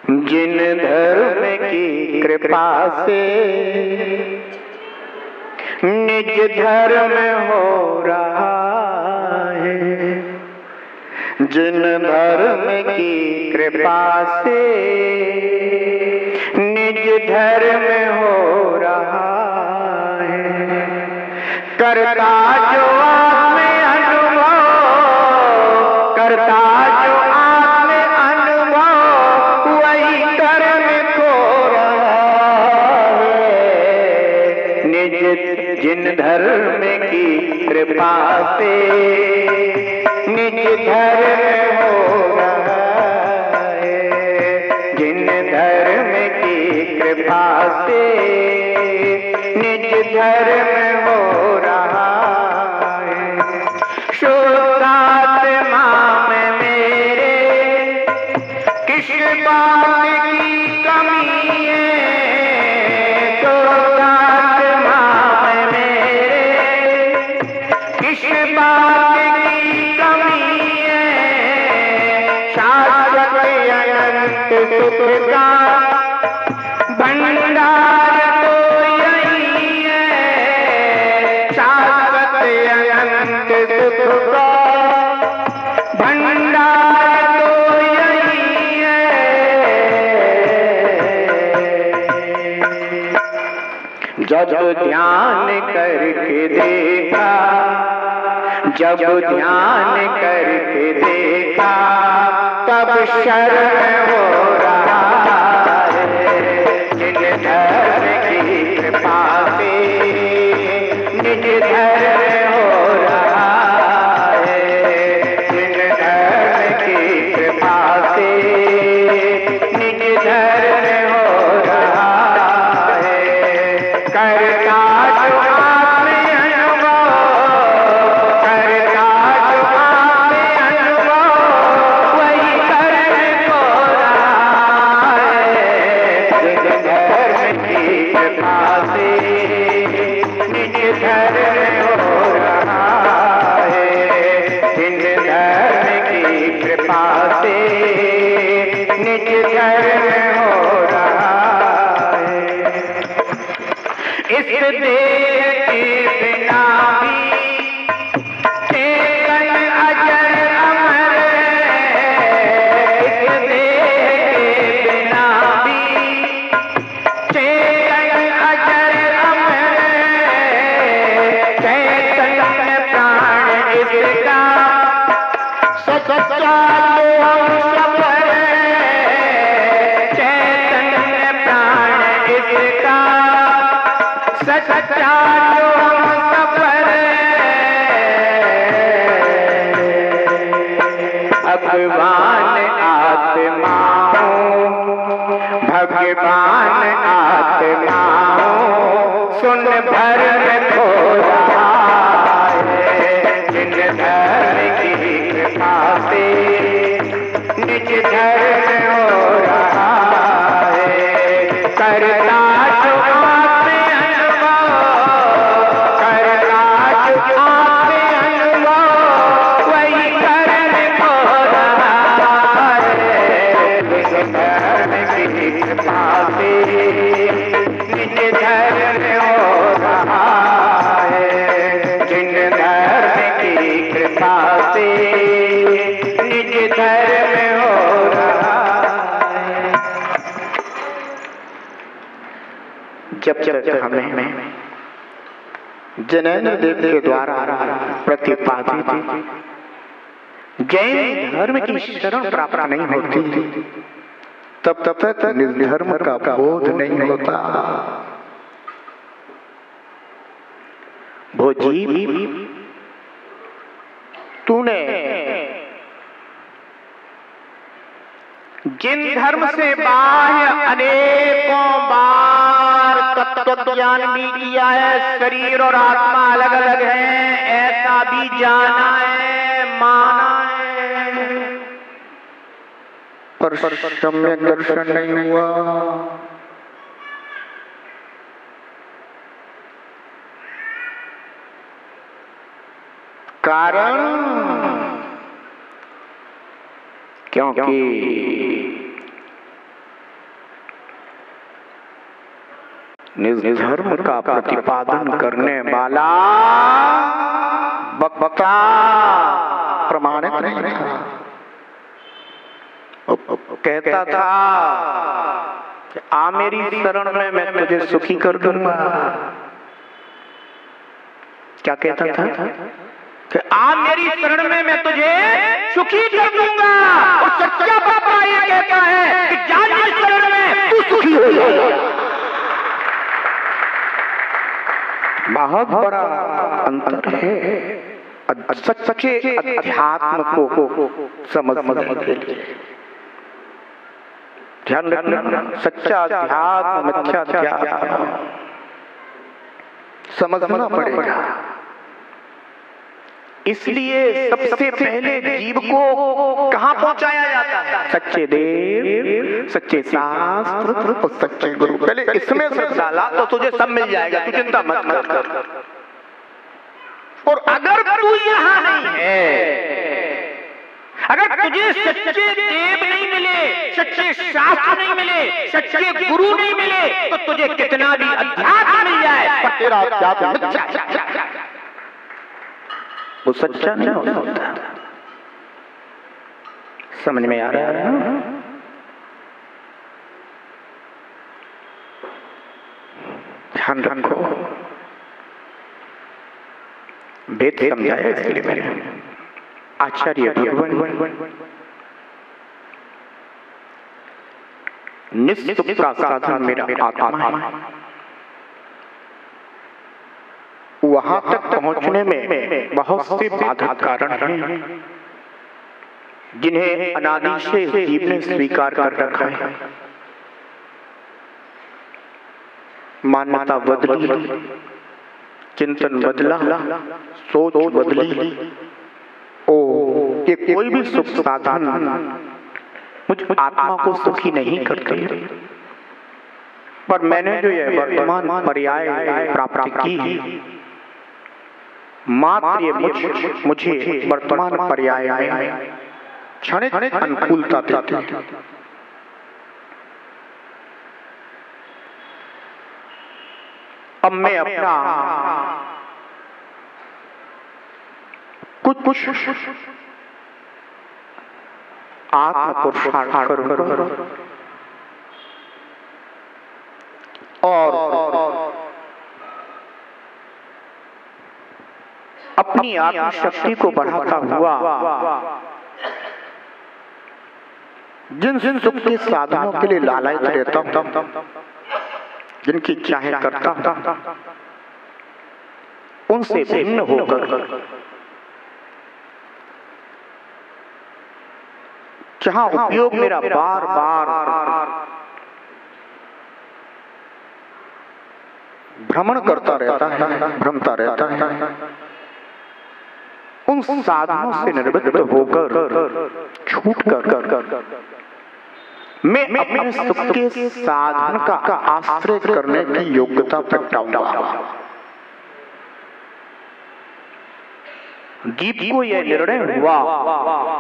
जिन धर्म की कृपा से निज धर्म हो रहा है, जिन धर्म की कृपा से निज धर्म हो रहा है, करता जो आत्म अनुभव, करता जो आत्म अनुभव वही कर्म को रहा है। निज जिन धर्म की कृपा से निज धर्म हो रहा है, जिन धर्म की कृपा से निज धर्म हो रहा है। शुद्धात्मा में मेरे किस बात की कमी है, शुद्धात्मा में मेरे किस बात की कमी है। शाश्वत अनंत सुख का भंडार तो यही है, शाश्वत अनंत सुख का भंडार तो यही है। जब ध्यान करके देखा, जब ध्यान करके देखा, तब शरण हो रहा है। निज धर्म की कृपा से निज धर्म हो रहा है, निज धर्म की कृपा से निज धर्म हो रहा है। करता जो आत्म अनुभव, करता जो आत्म अनुभव वही कर्म को रहा है। निज धर्म की कृपा से निज धर्म हो रहा है, निज धर्म की कृपा से निज धर्म हो रहा है। इस देह के बिना भी चेतन अजर अमर है, इस देह के बिना भी चेतन अजर अमर है। चैतन्य प्राण इसका सच्चा तो हम सफर है, चैतन्य प्राण इसका सच्चा जो हम सफर है। भगवान आत्मा हूँ, भगवान आत्मा हूँ, सुन भरम खो रहा है। जिन धर्म की कृपा से निज धर्म हो रहा है। करता जो आत्म अनुभव, करता जो आत्म अनुभव वही कर्म को रहा है। निज धर्म की कृपा से निज धर्म हो रहा है, जिन धर्म की कृपा से निज धर्म हो रहा है। जब जब हमें जैनेन्द्र देव के द्वारा प्रतिपादित जैन धर्म की शरण प्राप्त नहीं होती, तब तक निर्धर्म का बोध नहीं होता। भोजी तूने जिन धर्म से बाह्य अनेकों बार तत्व ज्ञान भी किया है, शरीर और आत्मा अलग अलग है ऐसा भी जाना है, माना है, पर सम्यक दर्शन नहीं हुआ। कारण क्योंकि निज धर्म का प्रतिपादन करने वाला वक्ता प्रमाणित नहीं था। कहता था कि आ मेरी शरण में मैं तुझे सुखी कर दूंगा। क्या कहता था कि आ मेरी शरण में मैं तुझे सुखी कर दूंगा। और सच्चा बाबा ये कहता है कि जा मेरी शरण में तू सुखी हो जाएगा। बहुत बड़ा अंतर है सच्चे अध्यात्म को समझने के लिए। ध्यान रखना, सच्चा अध्यात्म मिथ्याध्यात्म समझना पड़ेगा। इसलिए सबसे पहले जीव को कहां पहुंचाया जाता है? सच्चे देव, सच्चे शास्त्र और सच्चे गुरु। पहले इसमें श्रद्धा ला तो तुझे सब मिल जाएगा, तू चिंता मत कर। और अगर तू यहां नहीं है, अगर तुझे सच्चे देव नहीं मिले, सच्चे शास्त्र नहीं मिले, सच्चे गुरु नहीं मिले, तो तुझे कितना भी अध्यात्म मिल जाए पर तेरा अध्यात्म वो सच्चा नहीं होता। समझ में आ रहा है? ध्यान रखो, वेद समझाया इसलिए मैंने। आचार्य भगवान निस्सुख का साधन मेरा आत्मा है। वहां तक पहुंचने में बहुत से बाधक कारण हैं, जिन्हें अनादि से जीव ने स्वीकार कर रखा है। मान्यता बदली, चिंतन बदला, सोच बदली। ये कोई भी सुख साधन मुझ आत्मा को सुखी नहीं करते। पर मैंने जो ये वर्तमान पर्याय प्राप्त की, मात्र ये मुझे वर्तमान पर्याय में क्षणिक अनुकूलता देती। अब मैं अपना कुछ आत्म पुरुषार्थ करूंगा और अपनी आत्म शक्ति को बढ़ाता हुआ जिन सुख के साधनों के लिए लालच रहता हूं, जिनकी चाहे करता हूं, उनसे भिन्न होकर जहां उपयोग मेरा बार बार भ्रमण करता रहता है, भ्रमता रहता है, उन साधनों से निर्वृत्त होकर छूट कर मैं अपने सुख के साधन का आश्रय करने की योग्यता प्रगटाऊंगा। जीव को यह निर्णय हुआ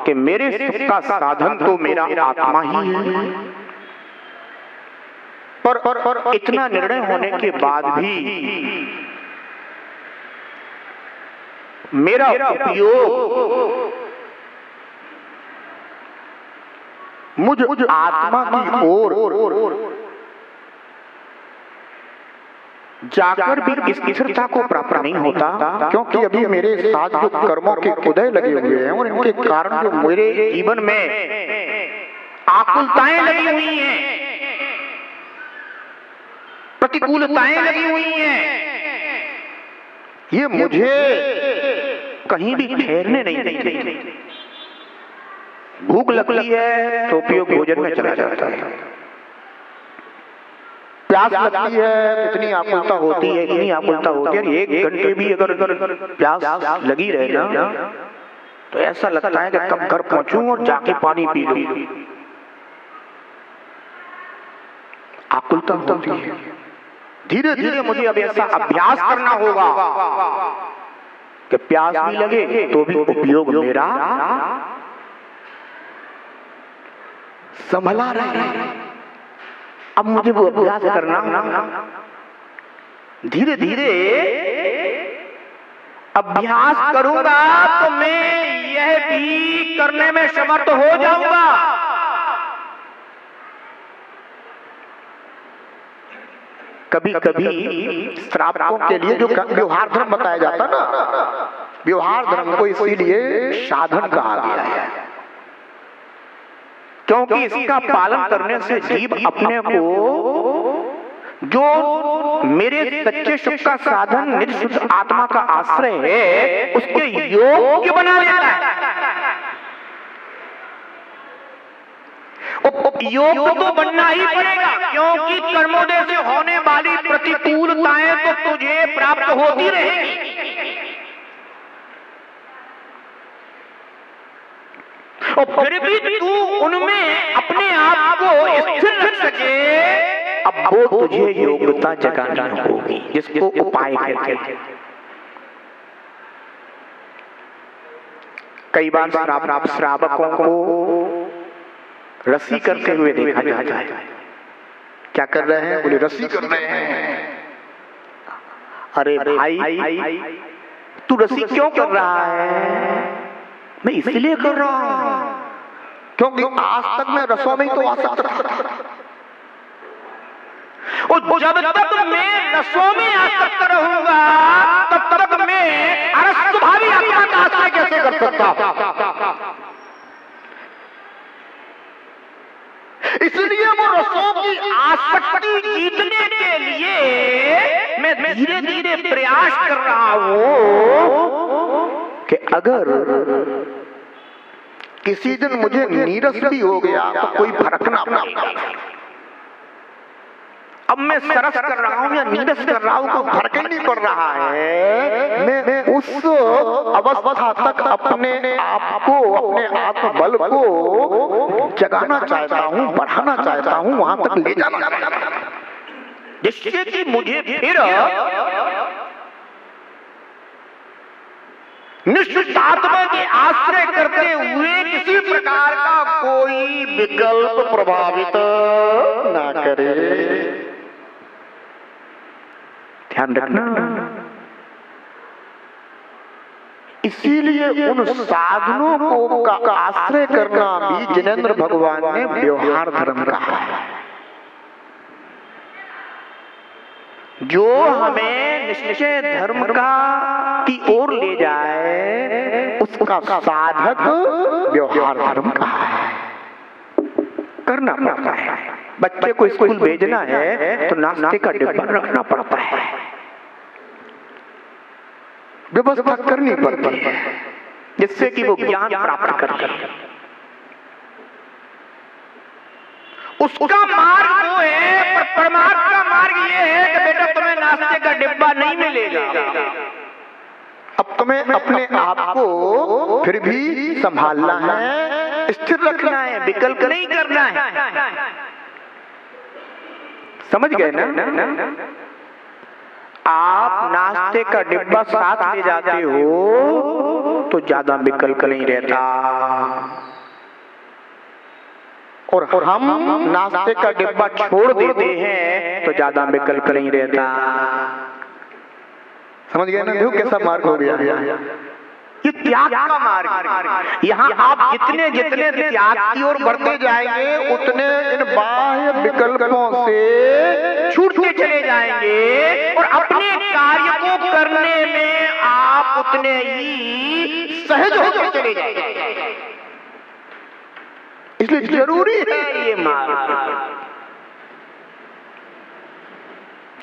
कि मेरे सुख का साधन तो मेरा आत्मा ही है। पर इतना निर्णय होने के बाद भी मेरा उपयोग मुझ आत्मा की ओर जाकर भी इस स्थिरता को प्राप्त नहीं होता, क्योंकि अभी मेरे साथ जो कर्मों के उदय लगे हुए हैं और इनके कारण जो मेरे जीवन में आकुलताएं लगी हुई हैं, प्रतिकूलताएं लगी हुई हैं, ये मुझे कहीं भी ठहरने नहीं देती। भूख लगती है तो उपयोग भोजन में चला जाता है, प्यास लगती है, कितनी आकुलता होती है, इतनी आकुलता होती है। एक घंटे भी अगर प्यास लगी रहे ना तो ऐसा लगता है कि कब घर पहुंचूं और जाके पानी पी लूं। आकुलता होती है। धीरे धीरे मुझे अब ऐसा अभ्यास करना होगा कि प्यास भी लगे तो भी उपयोग मेरा संभला रहे। अब मुझे वो अभ्यास करना धीरे धीरे अभ्यास करूंगा तो मैं यह भी करने में समर्थ हो जाऊंगा। कभी कभी श्रावकों के लिए जो व्यवहार धर्म बताया जाता ना, व्यवहार धर्म को इसीलिए साधन कहा गया है, क्योंकि इसका पालन करने से जीव अपने को जो मेरे सच्चे सुख का साधन निज शुद्ध आत्मा का आश्रय है उसके योग्य बना लेता है। योग तो बनना ही पड़ेगा, क्योंकि कर्मोदय से होने वाली प्रतिकूलताएं तो तुझे प्राप्त होती रहेंगी। और फिर भी तू उनमें अपने आप को स्थिर रख सके, अब वो तुझे योग्यता जगानी होगी, जिसको उपाय कहते हैं। कई बार श्रावकों को रस्सी करते हुए देखा जाता है। क्या कर रहे हैं? बोले रस्सी कर रहे हैं। अरे भाई तू रस्सी क्यों कर रहा है? मैं इसलिए कर रहा हूं क्योंकि आज तक मैं रसों में ही तो आसक्त था, और जब तक मैं रसों में आसक्त रहूंगा तब तक मैं अरस्तभावी आत्मा का आश्रय कैसे कर सकता? इसलिए वो रसों की आसक्ति जीतने के लिए मैं धीरे धीरे प्रयास कर रहा हूं कि अगर किसी दिन मुझे नीरस भी हो गया तो कोई फर्क ना पड़ेगा। अब मैं सरस कर रहा हूं या नीरस कर रहा हूं कोई फर्क ही नहीं पड़ रहा है। मैं उस अवस्था तक अपने आप को, अपने आत्मबल को जगाना चाहता हूं, बढ़ाना चाहता हूं, वहां तक ले जाना चाहता हूं, जिससे कि मुझे फिर निश्चित आत्मा के आश्रय करते हुए किसी प्रकार का कोई विकल्प प्रभावित ना करे। ध्यान रखना। इसीलिए उन साधनों को का आश्रय करना भी जिनेंद्र भगवान ने व्यवहार धर्म कहा है, जो हमें निश्चय धर्म का की ओर ले जाए उसका साधक व्यवहार धर्म कहा है। करना पड़ता है। बच्चे को स्कूल भेजना है तो नाश्ते का डिब्बा रखना पड़ता है, व्यवस्था करनी पड़ती है, जिससे कि वो ज्ञान प्राप्त कर सके। उसका मार्ग वो है, पर परमार्थ का मार्ग ये है कि बेटा तुम्हें नाश्ते का डिब्बा नहीं मिलेगा। अब तुम्हें अपने आप को फिर भी संभालना है, स्थिर रखना है, विकल्प नहीं करना है। समझ गए ना? आप नाश्ते का डिब्बा साथ ले जाते हो तो ज्यादा विकल्प नहीं रहता, और हम नाश्ते का डिब्बा छोड़ देते हैं तो ज्यादा विकल्प नहीं रहता। समझ गए ना? देखो कैसा मार्ग हो गया। ये त्याग का मार्ग। यहाँ आप जितने जितने त्याग की ओर बढ़ते जाएंगे उतने इन बाह्य विकल्पों से छूटते चले जाएंगे, और अपने कार्य को करने में आप उतने ही सहज होकर चले जाएंगे। इसलिए जरूरी है ये मार्ग।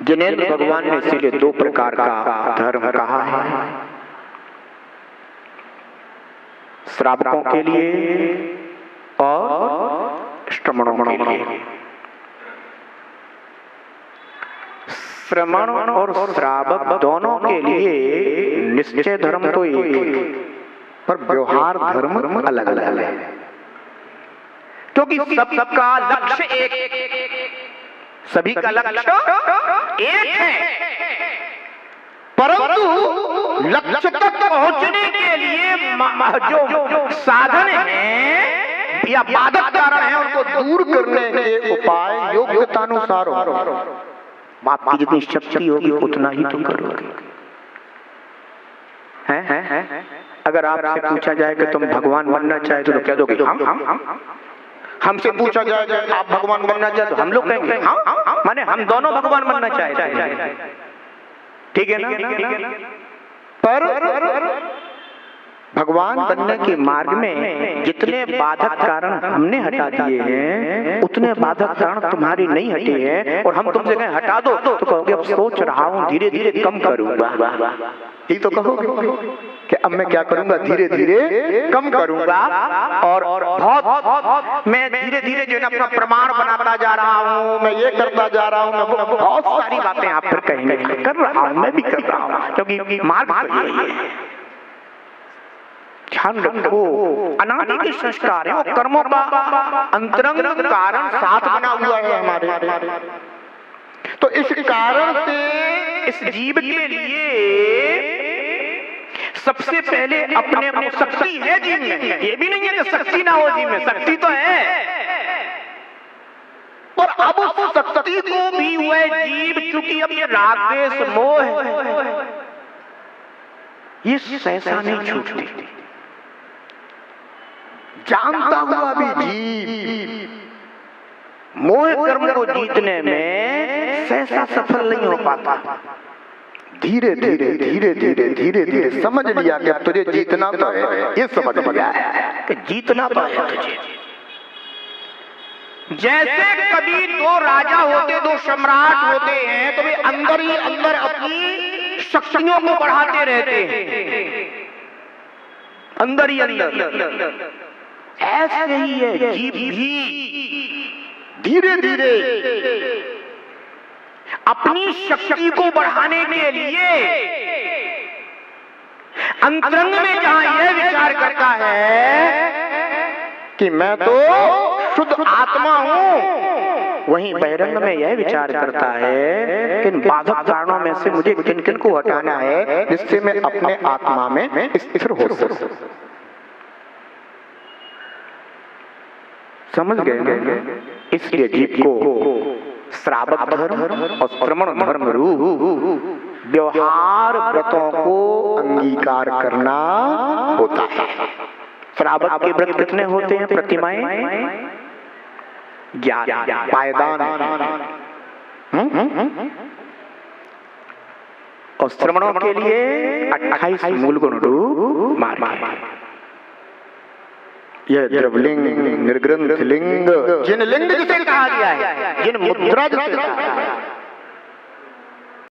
जिनेंद्र भगवान ने इसीलिए दो प्रकार का धर्म कहा है, श्रावकों के लिए और श्रमणों के लिए। श्रमण और श्रावक दोनों के लिए निश्चय धर्म तो एक, पर व्यवहार धर्म अलग अलग है, क्योंकि सबका लक्ष्य एक, सभी का लक्ष्य एक है, परंतु लक्ष्य तक पहुंचने के लिए जो साधन है या बाधक कारण है उनको दूर करने के उपाय योग्यतानुसार हो। आपकी जितनी शक्ति होगी उतना ही तुम करोगे। हैं? अगर आपसे पूछा जाए कि तुम भगवान बनना चाहते हो तो क्या दोगे? हमसे पूछा जाए आप भगवान बनना चाहते हो, हम लोग कहेंगे हाँ, माने हम दोनों भगवान बनना चाहते हैं। ठीक है ना? पर भगवान बनने के मार्ग में जितने बाधक कारण हमने हटा दिए हैं, उतने बाधक कारण तुम्हारी नहीं हटे हैं। और हम तुमसे कहें हटा दो तो कहोगे अब सोच रहा हूँ धीरे धीरे कम करूंगा। ये तो कहोगे कि अब मैं क्या करूंगा, धीरे धीरे कम करूंगा। और बहुत मैं धीरे धीरे जो है अपना प्रमाण बनाता जा रहा हूँ, मैं ये करता जा रहा हूँ, मैं बहुत सारी बातें आप फिर कहेंगे कर रहा हूँ, मैं भी कर रहा हूँ, क्योंकि मार्ग तो यही है। ध्यान रखो, अनादि के संस्कार है, वो कर्मों का अंतरंग कारण साथ बना हुआ है हमारे। तो इस कारण से इस जीव के लिए सबसे पहले अपने को शक्ति है जीव में, ये भी नहीं है कि शक्ति ना हो जीव में, शक्ति तो है। और अब उस शक्ति को भी हुए जीव चूंकि अब ये राग द्वेष मोह ये सहसा नहीं छूटती, जानता हुआ भी जीव मोह कर्म को जीतने में सहसा सफल नहीं हो पाता। धीरे धीरे धीरे धीरे धीरे धीरे समझ लिया कि अब तुझे जीतना तो है, ये समझ लिया कि जीतना तो है तुझे। जैसे कभी दो राजा होते, दो सम्राट होते हैं, तो वे अंदर ही अंदर अपनी शक्तियों को बढ़ाते रहते हैं, अंदर ही अंदर। ऐसे ही है जीव भी धीरे धीरे अपनी शक्ति को बढ़ाने के लिए अंतरंग में जहां यह विचार करता है कि मैं तो शुद्ध आत्मा हूं, वहीं बहिरंग में यह विचार करता है कि इन बाधक कारणों में से मुझे किन किन को हटाना है जिससे मैं अपने आत्मा में स्थिर हो सकूं। समझ गए? इसलिए जीव को श्रावक धर्म और श्रमण धर्म रूप व्यवहार व्रतों को अंगीकार करना होता है। श्रावक के व्रत कितने होते हैं? प्रतिमाएं 11, पायदान और श्रमणों के लिए 28 मूल गुण रूप मार्ग। यह द्रवलिंग, निर्ग्रंथ लिंग, जिन लिंग जिसे कहा गया है, जिन मुद्रा जिसे कहा गया है,